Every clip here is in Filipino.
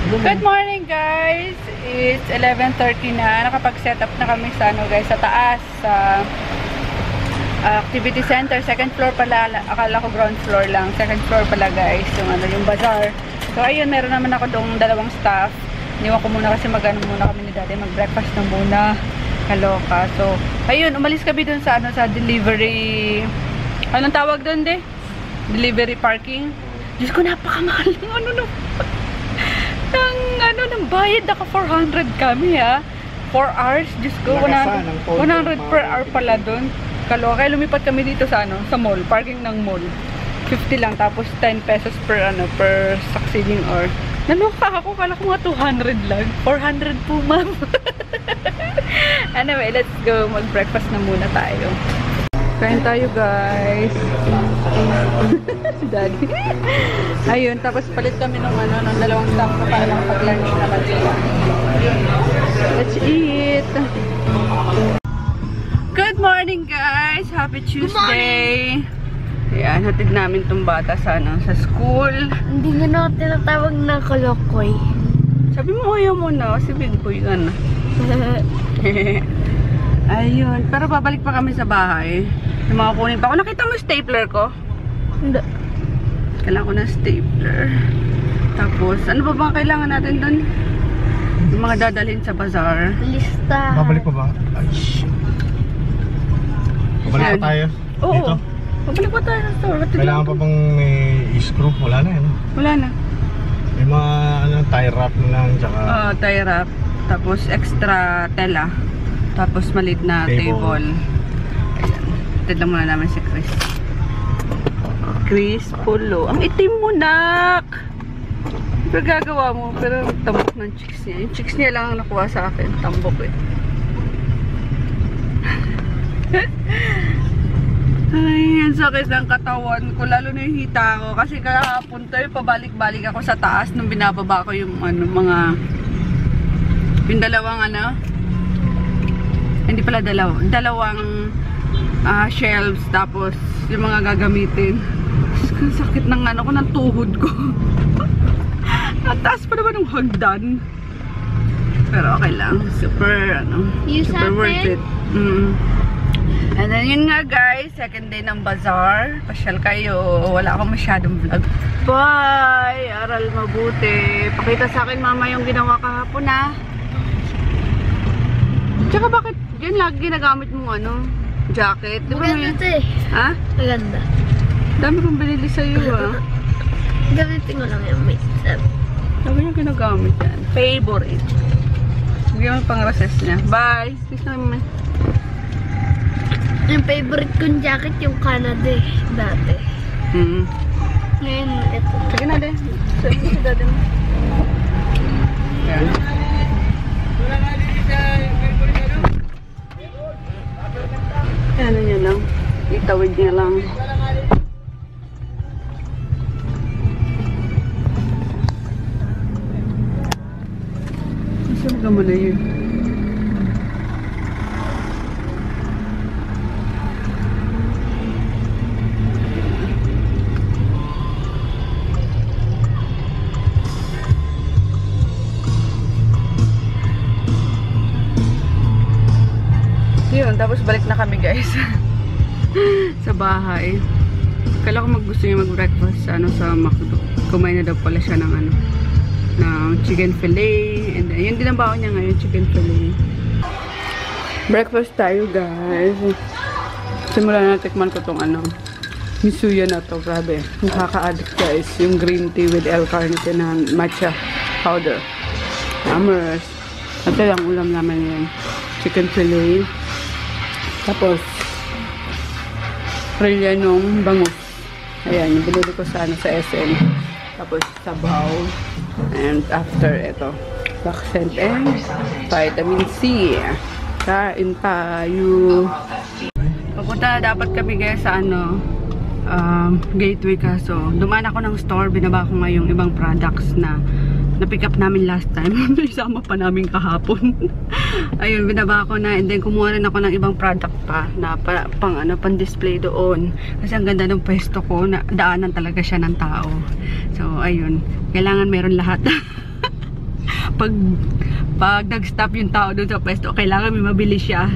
Good morning guys! It's 11:30 na. Nakapag-set up na kami sa guys, sa taas sa activity center. Second floor pala. Akala ko ground floor lang. Second floor pala guys. Yung bazaar. So ayun, meron naman ako dong dalawang staff. Iniwan ko muna kasi muna kami ni Daddy. Mag-breakfast na muna. Kaloka. So ayun, umalis kami dun sa sa delivery. Anong tawag dun delivery parking. Diyos ko, napakamahal ng ng bayad. Naka 400 kami 4 hours. Diyos ko, 100 per hour pala dun. Kaloka. Kaya lumipat kami dito sa sa mall. Parking ng mall. 50 lang. Tapos 10 pesos per per succeeding hour. Naloka ako. Kala ko mga 200 lang. 400 po, ma'am. Anyway, let's go. Mag-breakfast na muna tayo. Kain tayo guys. Si Daddy. Ayun, tapos palit kami ng ng dalawang staff na para lang pag-lunch naman sila. Let's eat. Good morning guys. Happy Tuesday. Ayan, hatid namin tong bata sa sa school. Hindi nga na tinatawag na kalokoy. Sabi mo ayaw mo na, si Big Boy ka na. Ayun, pero babalik pa kami sa bahay. Yung mga kunin pa ako. Nakita mo stapler ko? Hindi. Kailangan ko ng stapler. Tapos, ano pa bang kailangan natin doon? Yung mga dadalhin sa bazaar. Lista. Babalik pa ba? Ay, shit. Babalik pa tayo? Oo. Dito? Babalik pa tayo sa store. Kailangan pa bang may screw? Wala na yan. Wala na. May mga tie wrap na lang. Tsaka tie wrap. Tapos extra tela. Tapos maliit na table. Ayan. Tignan lang muna namin si Chris. Chris Polo. Ang itim mo, nak! Pero gagawa mo. Pero tambok ng chicks niya. Yung chicks niya lang ang nakuha sa akin. Tambok Ay, ang sakit ng katawan ko. Lalo na yung hita ko. Kasi kahapon tayo, pabalik-balik ako sa taas nung binababa ko yung yung dalawang hindi pala dalawang shelves, tapos yung mga gagamitin. Ang sakit ng ko, ng tuhod ko. At taas pa naman ng hagdan. Pero okay lang. Super super worth it. And then yun nga guys, second day ng bazaar. Pasyal kayo. Wala akong masyadong vlog. Bye! Aral mabuti. Pakita sa akin mama yung ginawa kahapon Tsaka bakit yan lagi ginagamit mong jacket? Diba maganda ito Ha? Maganda. Dami kong binili sa'yo Gamitin ko lang yung mate. Sabi niya ginagamit yan. Favorite. Bigyan mo pang recess niya. Bye! Please naman. Yung favorite kong jacket yung Canada dati. Ngayon, ito. Sige na din. Sabi mo si daddy mo. Ayan. Ano niya lang. Itawid niya lang. Saan ka mo na yun? Yun, tapos balik na kami guys sa bahay. Kala ko gusto niya mag-breakfast sa McDo. Kumain na daw pala siya ng ng chicken fillet, and then yun din ang baon niya ngayon, chicken fillet. Breakfast tayo guys. Simulan na, tikman ko tong misuya na to. Grabe, nakaka-addict guys. Yung green tea with L-carnitine na matcha powder. Amers. Ito lang ulam namin yung chicken fillet. Tapos relyanong bangus. Ayan, yung binili ko sa SM. Tapos sabaw. And after ito, accent and vitamin C. Kain tayo. Papunta na dapat kami guys sa Gateway, kaso dumaan ako ng store. Binaba ko nga yung ibang products na na-pick up namin last time. Isama pa namin kahapon. Ayun, binaba ko na, and then kumuha rin ako ng ibang product pa na pang-display doon. Kasi ang ganda ng pwesto ko, na daanan talaga siya ng tao. So, ayun, kailangan meron lahat. pag nag-stop yung tao doon sa pwesto, kailangan may mabili siya.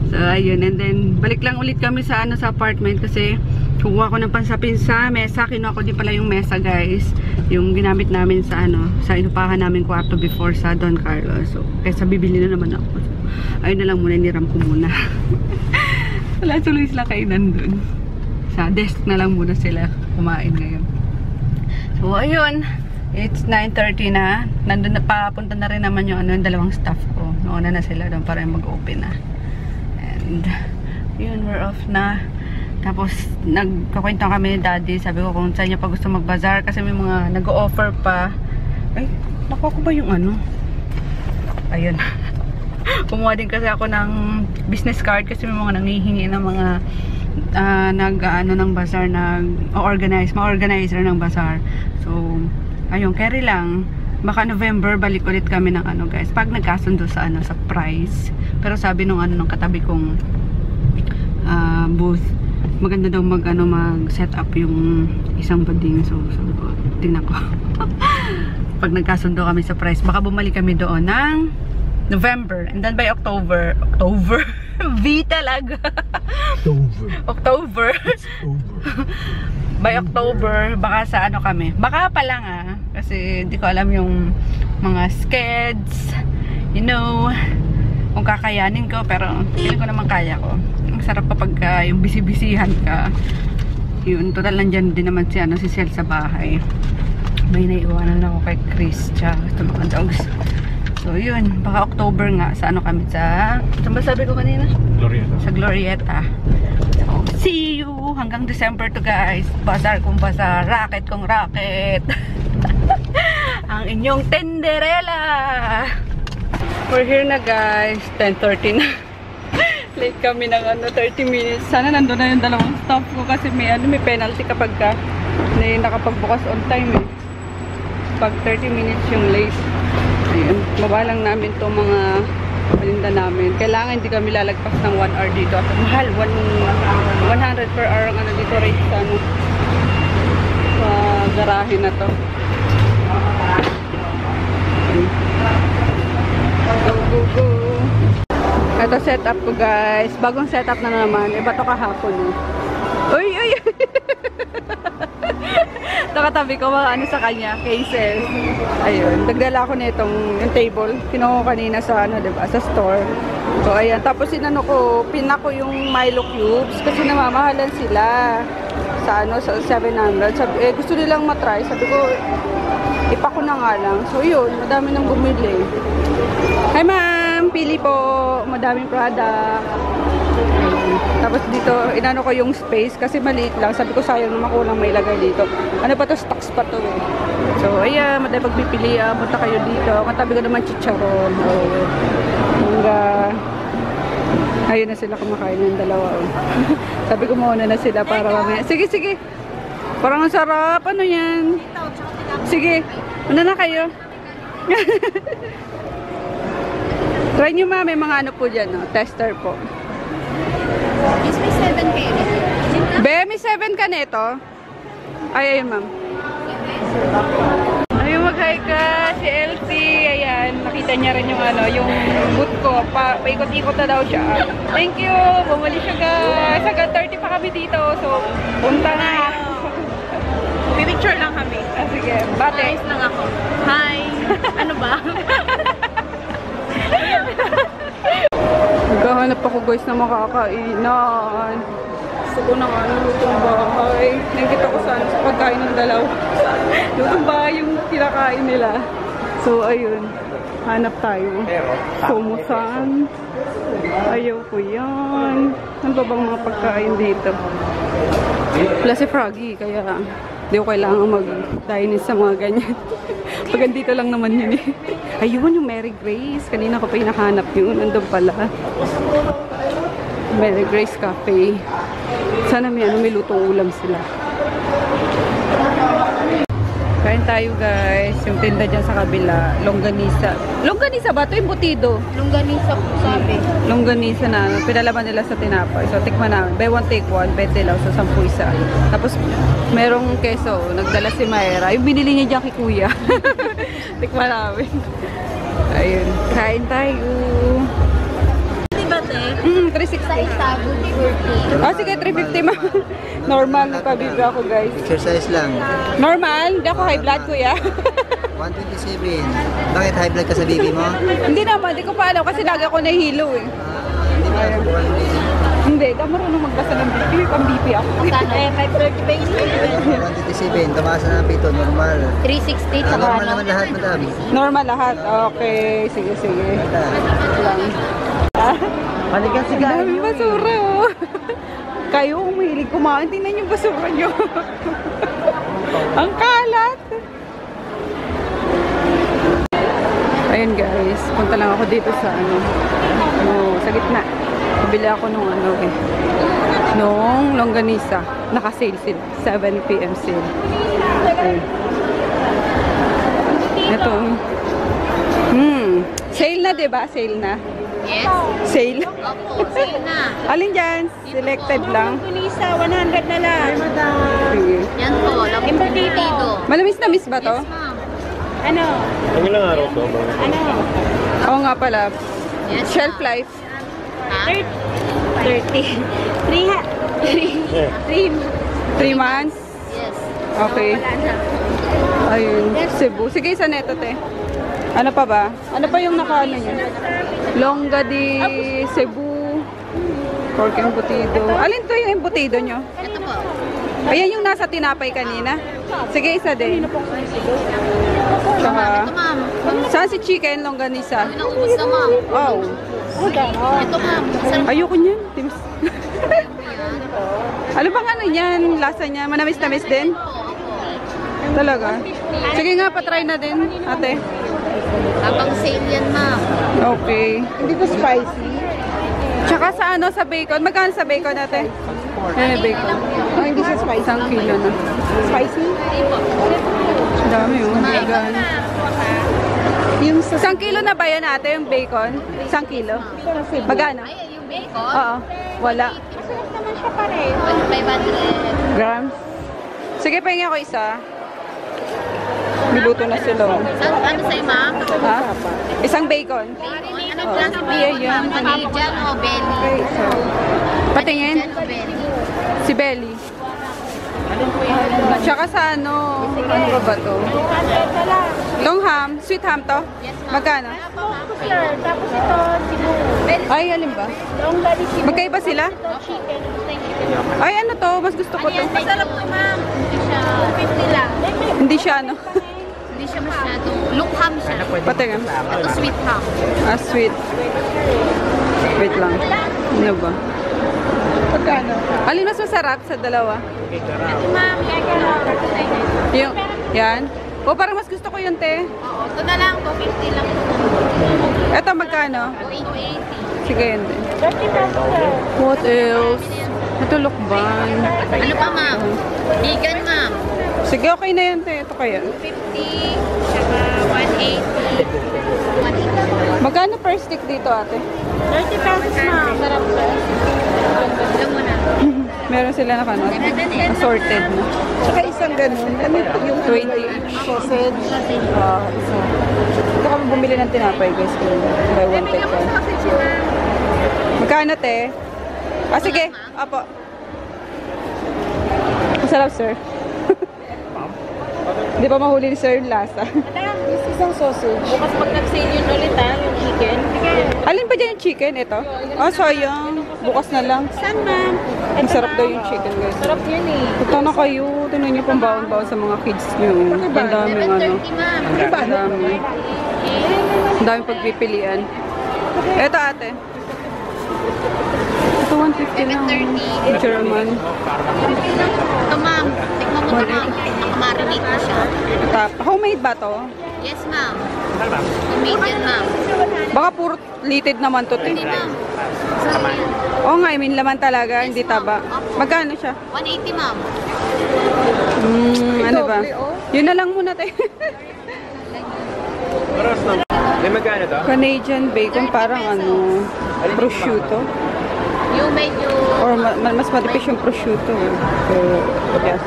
So, ayun. And then, balik lang ulit kami sa sa apartment kasi kukuha ko ng pansapin sa mesa. Kinuha ko din pala yung mesa, guys. Yung ginamit namin sa sa inupahan namin kwarto before sa Don Carlos. So, kaysa bibili na naman ako. So, ayun na lang muna, niram ko muna. Wala tuloy sila kainan dun. Sa desk na lang muna sila kumain ngayon. So, ayun. It's 9:30 na. Nandun na, papunta na rin naman yung yung dalawang staff ko. Nauna na sila doon para mag-open na. And, yun, we're off na. Tapos, nagkakwento kami ni Daddy. Sabi ko kung saan niya pa gusto mag-bazaar kasi may mga nag-o-offer pa. Ay, nakuha ko ba yung Ayun. Kumuha din kasi ako ng business card kasi may mga nangihingi ng mga ng bazaar, ma-organizer ng bazaar. So, ayun, carry lang. Baka November, balik ulit kami ng guys. Pag nagkasundo sa sa price. Pero sabi nung nung katabi kong booth, maganda daw mag-set up yung isang bading. So tingnan ko. Pag nagkasundo kami sa price, baka bumalik kami doon ng November. And then by October, V talaga. October. By October, baka sa kami. Baka pa lang kasi hindi ko alam yung mga skeds, kung kakayanin ko, pero feeling ko naman kaya ko. Ang sarap kapag yung bisibisihan ka. Yun, total nandyan din naman si Sel sa bahay. May naiiwanan ako kay Chris tsaka sa mga dogs. So yun, baka October nga sa kami saan ba sabi ko kanina? Glorieta. Sa Glorieta. So, see you hanggang December to, guys. Bazaar kong bazaar, racket kong racket. Ang inyong tenderella. We're here na, guys. 10:30 na. Late kami ng 30 minutes. Sana nandun na yung dalawang staff ko kasi may penalty kapag nakapagbukas on time pag 30 minutes yung late. Ayun, baba lang namin itong mga paninda namin. Kailangan hindi kami lalagpas ng 1 hour dito. At mahal, 100 per hour ang dito rate sa sa garahe na to. Go, go, go. Ito setup ko, guys. Bagong setup na naman. Iba to kahapon. Uy, uy! Nakatabi ko mga sa kanya, cases. Ayun, nagdala ko nitong yung table. Kinuha ko kanina sa diba, sa store. So ayan, tapos pina ko yung Milo cubes kasi namamahalan sila sa sa 700. Sabi, gusto nilang matry. Sabi ko, ipako na nga lang. So yun, madami nang bumili. Hi ma'am, pili po. Madaming product. Tapos dito, inano ko yung space kasi maliit lang. Sabi ko sayang naman ko lang may ilagay dito. Ano pa to? Stocks pa to So, ayan, madami pagpipilian. Punta kayo dito. Katabi ko naman chicharon. Ayun na sila kumakain ng dalawa. Sabi ko muna na sila para mamaya. Sige, sige. Parang ang sarap. Ano yan? Sige. Una na kayo. Try nyo ma. May mga po dyan. Tester po. Is may 7 kayo? Be, may 7 ka neto? Ay, ayun ma'am. Ayun, mag-hi ka. Si Elsie. Ayan, nakita niya rin yung yung boot ko. Paikot-ikot na daw siya. Thank you. Bumali siya, guys. Hanggang 30 pa kami dito. So, punta na. Pipicture lang kami. Sige, bate. Ayos lang ako. Hi! Ano ba? Naghahanap ako, guys, na makakainan. Gusto ko ng lutong bahay. Nakikita ko sa pagkain ng dalaw. Lutong bahay yung kinakain nila. So, ayun. Hanap tayo. Sumusan. Ayaw ko yan. Ano ba bang mga pagkain dito? Wala si Froggy, kaya hindi ko kailangan mag-dine sa mga ganyan. Pag andito lang naman yun Ayun, yung Mary Grace. Kanina ko pa hinahanap yun. Nandun pala. Mary Grace Cafe. Sana may lutong ulam sila. Kain tayo, guys. Yung tinda dyan sa kabila. Longganisa. Longganisa ba? Ito yung butido. Longganisa po sabi. Longganisa na. Pinalaman nila sa tinapay. So, tikman namin. Buy one, take one. 20 lang. So, 10 isa. Tapos, merong keso. Nagdala si Mayra. Yung binili niya dyan kay Kuya. Tikman namin. Ayun. Kain tayo. Diba, te? 360. Size tabo, 40. Oh, sige, 350 ma. Normal, nagpabibi ako, guys. Exercise lang. Normal? Hindi ako high blood, kuya. 127. Bakit high blood ka sa baby mo? Hindi naman, hindi ko pa alam kasi lagi ako nahihilo eh. Hindi ba? Subukan mo baby. Hindi, di ako marunong magbasa ng BP. Pang BP ako. Saan? Eh, 530 ba yung 127. Tumaas na ng pito. Normal. 360 tsaka Normal ano? naman lahat, madami. Normal lahat. Okay, sige, sige. Lang. Balikan si Ang daming basura oh. Kayo, mahilig kumain. Tingnan yung basura nyo. Ang kalat. Ayun guys, punta lang ako dito sa sa gitna. Pabili ako nung nung longganisa. Naka-sale sila. 7 PM sale. Ayun. Ito. Sale na, diba? Sale na. Yes. Sale. Opo, sale na. Alin dyan? Selected lang. Longganisa, 100 na lang. Sige. Yan po, longganisa. Malamis na miss ba to? Yes, ma'am. Ano lang araw to? Oo nga pala. Yes, Shelf ma'am. life. Ha? 30. 3 months? Yes. Okay. Ayun. Cebu. Sige, isa neto, te. Ano pa ba? Ano pa yung nakaano nyo? Longga di Cebu. Pork embutido. Alin to yung embutido nyo? Ito po. Ayan yung nasa tinapay kanina. Sige, isa din. Tsaka, Ito, ma'am. saan si chicken longganisa? Yung naubos na, ma'am. Wow. Ito, ma'am. Sarap Ayoko niyan. Timis. Ano bang ano niyan? Lasa niya? Manamis-namis din? po. Talaga? Sige nga, patry na din, ate. Habang sale yan, ma'am. Okay. Hindi ko spicy. Tsaka sa sa bacon. Magkano sa bacon, ate? Yan yung bacon. Oh, hindi siya spicy. 1 kilo na. Spicy? Hindi po. Dami yung vegan. Yung 1 kilo na ba yan, ate, yung bacon? 1 kilo? Magkano? Ay, yung bacon. Oo. Wala. Masarap naman siya pa rin. 500. Grams? Sige, pahingi ako isa. Niluto na sila. Ano sa'yo, ma'am? Ha? Isang bacon. Anong klase bacon, ma'am? Canadian o belly? Okay, so. Patingin. Canadian o belly? Si Belly. Tsaka sa ano ba to? Long ham? Sweet ham to? Magkano? Tapos ito, Cebu. Ay, alin ba? Magkaiba sila? Chicken. Ay, ano to? Mas gusto ko to. Masarap to, ma'am. Hindi siya 50 lang. Hindi siya ano. Hindi siya masyadong look ham siya. Patingin. Ito sweet ham. Ah, sweet. Wait lang. Ano ba? Pagkano? Alin mas masarap sa dalawa? Ito, ma'am. Yung, yan. O, parang mas gusto ko yun, te. Oo, ito na lang. 250 lang. Eto, magkano? 280. Sige, yun din. What else? Ito, lukban. Ano pa, ma'am? Vegan, ma'am. Sige, okay na yan, te. Ito kaya. 50, tsaka 180. 180. Magkano per stick dito, ate? 30 pesos, ma'am. Sarap siya. Alam mo na. Meron sila na kano? Assorted na. Saka isang ganun. Ano yung 20 each. sausage? Isa. Ito kami bumili ng tinapay, guys. Buy one take one. Magkano, te? Ah, sige. Apo. Masarap, sir. Di ba mahuli ni sir yung lasa? Isang sausage. Bukas pag nag-sale yun ulit, ha? Yung chicken. Alin pa dyan yung chicken? Ito? Oh, sayang. Bukas na lang. Saan, ma'am? Ang sarap daw yung chicken, guys. Sarap yun, eh. Punta na kayo. Tingnan nyo pang baon-baon sa mga kids nyo. Ang daming ano. 730, ma'am. Ang dami. Ang daming pagpipilian. Ito, ate. Ito, 150 lang. 730. German. Ito, ma'am. Tikman mo ito, ma'am. Nakamarinate na siya. Homemade ba to? Yes, ma'am. Medium, ma'am. Baka puro litid naman to, te. Hindi, ma'am. Sarap yan. Oo nga, I mean, laman talaga, hindi taba. Magkano siya? 180, ma'am. Ano ba? Yun na lang muna, te. May magkano to? Canadian bacon, parang ano, prosciutto. Yung medyo... Or mas matipis yung prosciutto. So, yeah.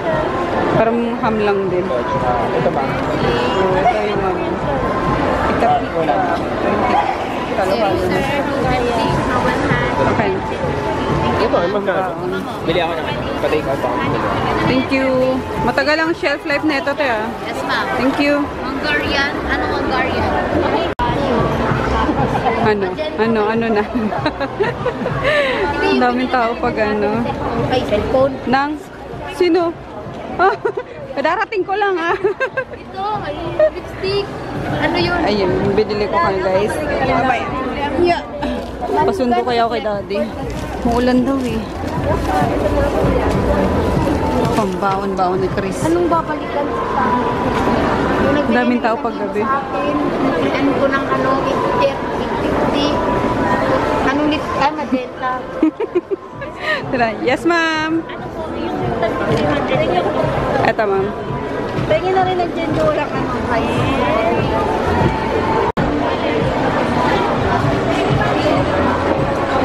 Parang ham lang din. Ito ba? So, ito yung ano. Okay. Ito, ay magkano? Bili ako ng patay ka pa. Thank you. Matagal ang shelf life na ito, te, ah. Yes, ma'am. Thank you. Hungarian? Anong Hungarian? Ano na. Ang daming tao pag ano. Ay, cellphone. Nang? Sino? Ah, kadarating ko lang, ah. Ito, ay lipstick. Ano yun? Ayun, binili ko kayo, guys. Yeah. Pasundo kaya ako kay daddy. Maulan daw, eh. Pambaon-baon ni Chris. Anong babalikan sa yung Ang daming tao pag gabi. sa akin, ano ko ng ano, 850. Anong magenta. Tira. Yes, ma'am. Eto, ma'am. Tingin na rin ang dyan walang ano kayo.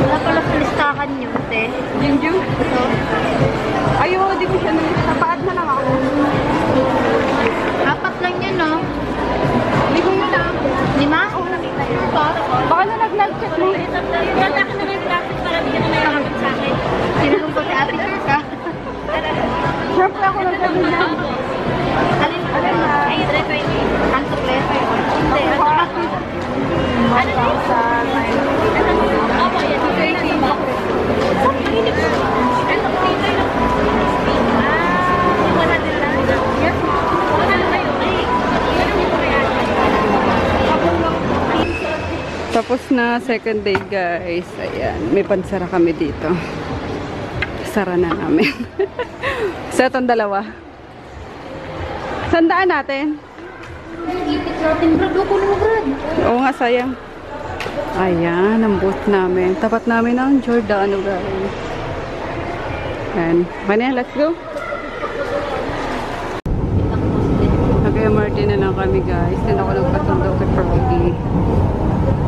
Wala pala sa listahan yun, te. Jinju? Ito. Ayaw, di ko siya napaad na lang ako. Apat lang yan, no? Lima yun lang. Lima? Oo, nakita yun. Baka na nag-check mo. Ganda ka na ng graphic para bigyan na may nakapit sa akin. Sinulong ko si Ate Chris, ha? Siyempre ako nagsabi na. Alin na? Ay, ang tuklesa yun. Hindi, ano ba? Ano na yun? Opo, yan. Tapos na second day, guys. Ayan, may pansara kami dito. Sara na namin. Sa itong dalawa. Sandaan natin. Ipit natin, Brad. Loko na, Brad. Oo nga, sayang. Ayan, ang booth namin. Tapat namin ang Giordano, guys. Ayan. Mane, let's go. Nag-MRT na lang kami, guys. Hindi ako nagpatundo kay Fergie.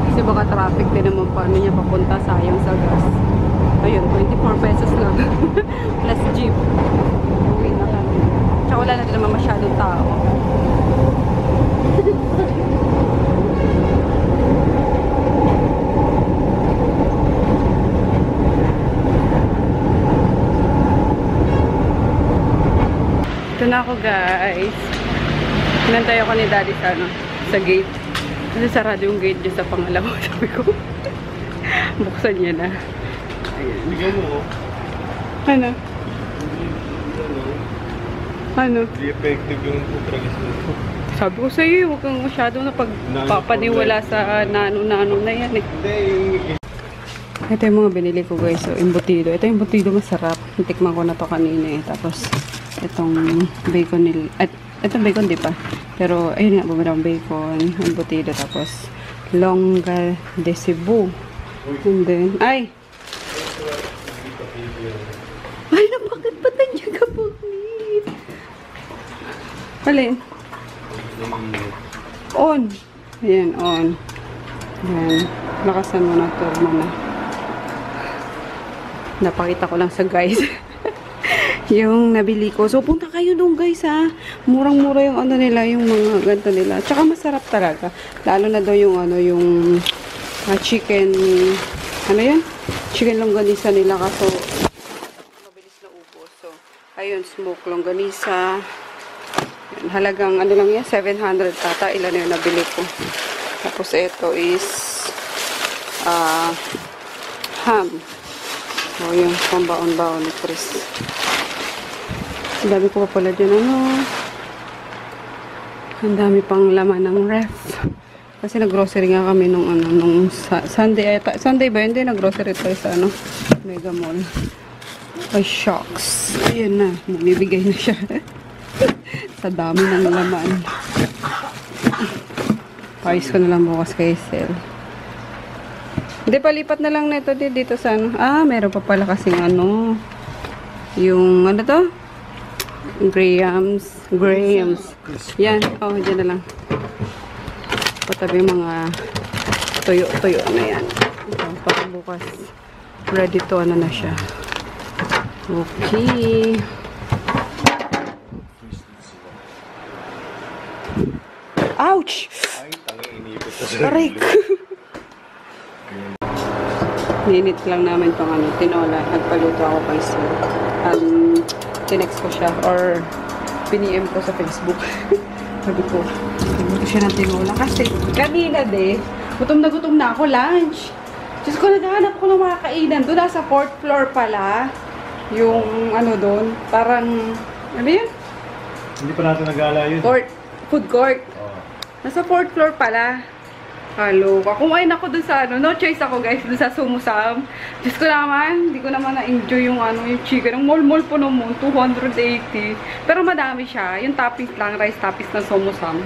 Kasi baka traffic din naman paano niya papunta, sayang sa gas. Ayun, 24 pesos lang. Plus jeep. Uwi na kami. Tsaka wala na din naman masyadong tao. Ito na ako, guys. Pinantay ako ni daddy sa, ano, sa gate. Kasi sarado yung gate dyan sa pangalawa. Sabi ko, buksan niya na. Bigyan mo. Ano? Ano? Hindi effective yung utragis mo. Sabi ko sa'yo, huwag kang masyado na pagpapaniwala sa nano-nano na yan, eh. Hindi, yung... Ito yung mga binili ko, guys. So, embutido. Ito yung embutido masarap. Tikman ko na to kanina, eh. Tapos, itong bacon nila. At itong bacon, di pa. Pero, ayun nga, bumili akong bacon, embutido. Tapos, longga de Cebu. And then, ay! Ay, bakit ba nandiyan ka po, please? Alin? On. Ayan, on. Ayan. Lakasan mo na to, mana. Napakita ko lang sa guys. Yung nabili ko. So, punta kayo doon, guys, ha. Murang-mura yung ano nila, yung mga ganito nila. Tsaka masarap talaga. Lalo na daw yung ano, yung chicken, ano yan? Chicken longganisa nila. Kaso, mabilis na ubos. So, ayun, smoke longganisa. Yan, halagang, ano lang yan, 700 tata. Ilan na yung nabili ko. Tapos, ito is ham. So, yung pambaon-baon ni Chris. Ang dami ko pa pala dyan, ano. Ang dami pang laman ng ref. Kasi nag-grocery nga kami nung, ano, nung Sunday. Sunday ba? Hindi, nag-grocery tayo sa, ano, Mega Mall. Ay, shocks. Ayan na. Bumibigay na siya. Sa dami ng laman. Payos ko na lang bukas kay Sel. Hindi, palipat na lang nito dito sa, ano. Ah, meron pa pala kasing, ano, yung, ano to? Grahams. Yan. Oh, dyan na lang. Patabi yung mga tuyo-tuyo na yan. Pagbukas. Ready to, ano na siya. Okay. Ay, Ouch! tangi, inipit ko. Aray ko. Ninit lang namin tong ano, tinola. Nagpaluto ako kay Sir. Tinext ko siya or piniem ko sa Facebook. Sabi ko, nagluto siya ng tinola. Kasi kanina gutom na ako, lunch. Diyos ko, naghahanap ko ng mga kainan. Doon nasa 4th floor pala. Yung ano doon, parang, ano yun? Hindi pa natin nag-aala yun. Food court. Nasa 4th floor pala. Kaloka. Kumain ako dun sa ano. No choice ako guys. Dun sa Sumusam. Diyos ko naman. Hindi ko naman na-enjoy yung ano. Yung chicken. Ang mall-mall po naman. 280. Pero madami siya. Yung toppings lang. Rice toppings ng Sumusam.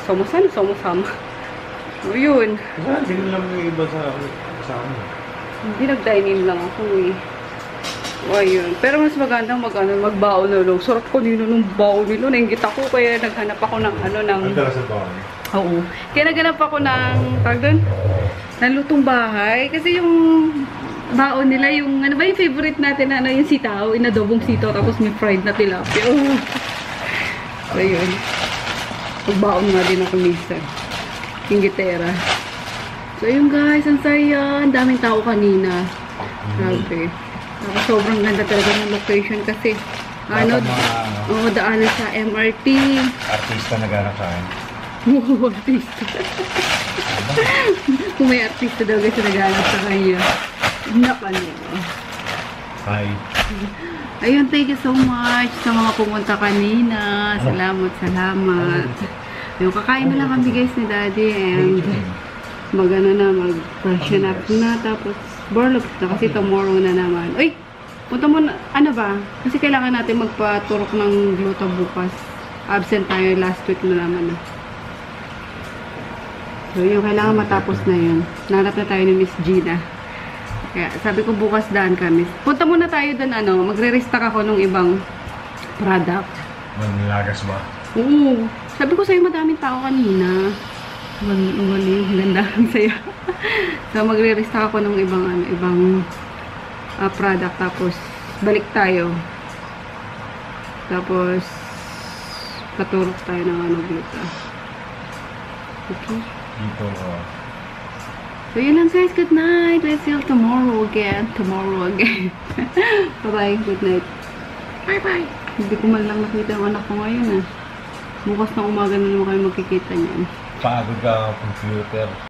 Sumusam. O yun. Hindi lang yung iba sa amin. Hindi nag-dine-in lang ako eh. O ayun. Pero mas magandang magbaon na lang. Sarap ko nilo nung baon nilo. Nainggit ako. Kaya naghanap ako ng ano ng... Ang tara sa baon. Oo. Kaya naghanap ako ng, tawag doon, ng lutong bahay. Kasi yung baon nila, yung, ano ba yung favorite natin, ano, yung sitaw, inadobong sitaw, tapos may fried na tilapia. Oh. So, yun. Magbaon nga din ako minsan. Yung gitera. So, yun guys, ang saya. Ang daming tao kanina. Grabe. Tapos sobrang ganda talaga ng location kasi, ano, daanan sa MRT. Artista naghanap sa akin. Wow, artista. Kung may artista daw guys na naghanap sa kanya. Nakano. Hi. Ayun, thank you so much sa mga pumunta kanina. Salamat. Yung kakain na lang kami guys ni Daddy and mag-freshen up na tapos borlog na kasi tomorrow na naman. Uy! Punta mo na, ano ba? Kasi kailangan natin magpaturok ng gluto bukas. Absent tayo last week na naman. So, yung kailangan matapos na yun. Nanap na tayo ni Miss Gina. Kaya, sabi ko bukas daan kami. Punta muna tayo doon, ano, magre-restock ako ng ibang product. Manlagas ba? Oo. Sabi ko sa'yo, madaming tao kanina. Ang ganda, ang saya. So, magre-restock ako ng ibang product. Tapos, balik tayo. Tapos, paturok tayo ng gluta. Okay. Dito, So, yun lang guys. Good night. Let's see you tomorrow again. Bye-bye. Good night. Bye-bye. Hindi ko man lang nakita yung anak ko ngayon. Bukas na umaga na naman kayo magkikita niyan. pagod ka computer.